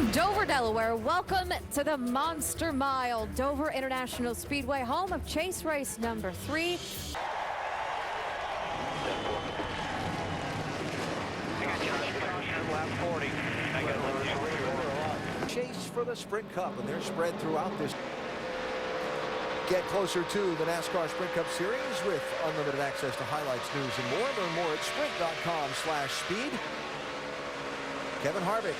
From Dover, Delaware, welcome to the Monster Mile, Dover International Speedway, home of Chase Race number 3. Chase for the Sprint Cup, and they're spread throughout this. Get closer to the NASCAR Sprint Cup Series with unlimited access to highlights, news, and more. Learn more at sprint.com/speed. Kevin Harvick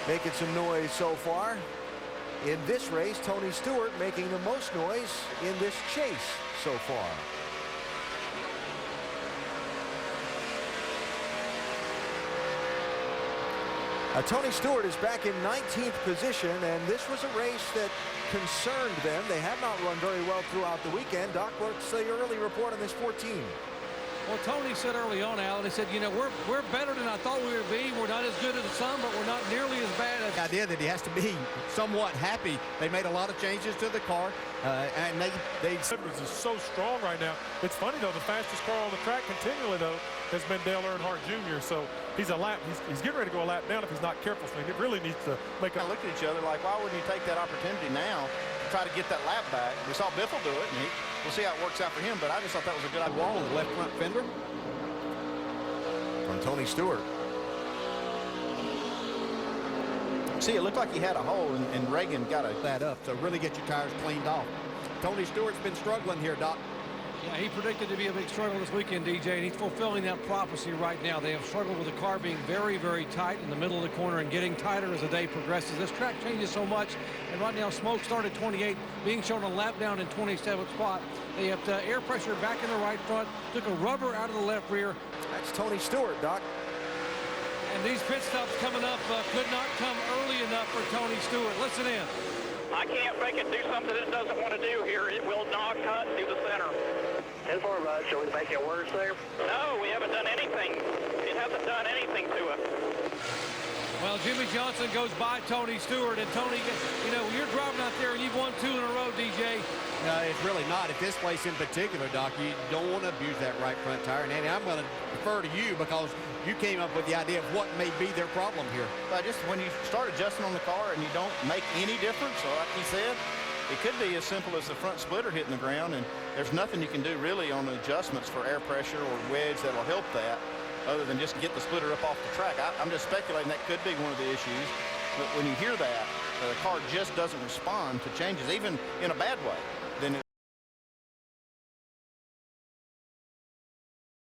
making some noise so far in this race. Tony Stewart making the most noise in this chase so far. Tony Stewart is back in 19th position, and this was a race that concerned them. They have not run very well throughout the weekend. Doc, what's the early report on this 14? Well, Tony said early on, Alan, he said, you know, we're better than I thought we would be. We're not as good as some, but we're not nearly as bad as... The idea that he has to be somewhat happy. They made a lot of changes to the car, and they Edwards is so strong right now. It's funny, though, the fastest car on the track continually, though, has been Dale Earnhardt Jr., so he's a lap. He's getting ready to go a lap down if he's not careful, so he really needs to make a... Look at each other like, why wouldn't you take that opportunity now to try to get that lap back? We saw Biffle do it, and we'll see how it works out for him, but I just thought that was a good idea. wall on the left front fender from Tony Stewart. See, it looked like he had a hole, and Reagan got that up, so really get your tires cleaned off. Tony Stewart's been struggling here, Doc. Yeah, he predicted to be a big struggle this weekend, DJ, and he's fulfilling that prophecy right now. They have struggled with the car being very, very tight in the middle of the corner and getting tighter as the day progresses. This track changes so much, and right now Smoke started 28, being shown a lap down in 27th spot. They have air pressure back in the right front, took a rubber out of the left rear. That's Tony Stewart, Doc. And these pit stops coming up could not come early enough for Tony Stewart. Listen in. I can't make it do something it doesn't want to do here. It will not cut through the center. 10-4, bud. Shall we make it worse there? No, we haven't done anything. It hasn't done anything to it. Well, Jimmy Johnson goes by Tony Stewart, and Tony, you know, you're driving out there and you've won 2 in a row, DJ. No, it's really not. At this place in particular, Doc, you don't want to abuse that right front tire. And Andy, I'm going to defer to you because you came up with the idea of what may be their problem here. just when you start adjusting on the car and you don't make any difference, so like he said, it could be as simple as the front splitter hitting the ground, and there's nothing you can do really on adjustments for air pressure or wedge that'll help that other than just get the splitter up off the track. I'm just speculating that could be one of the issues, but when you hear that, the car just doesn't respond to changes, even in a bad way.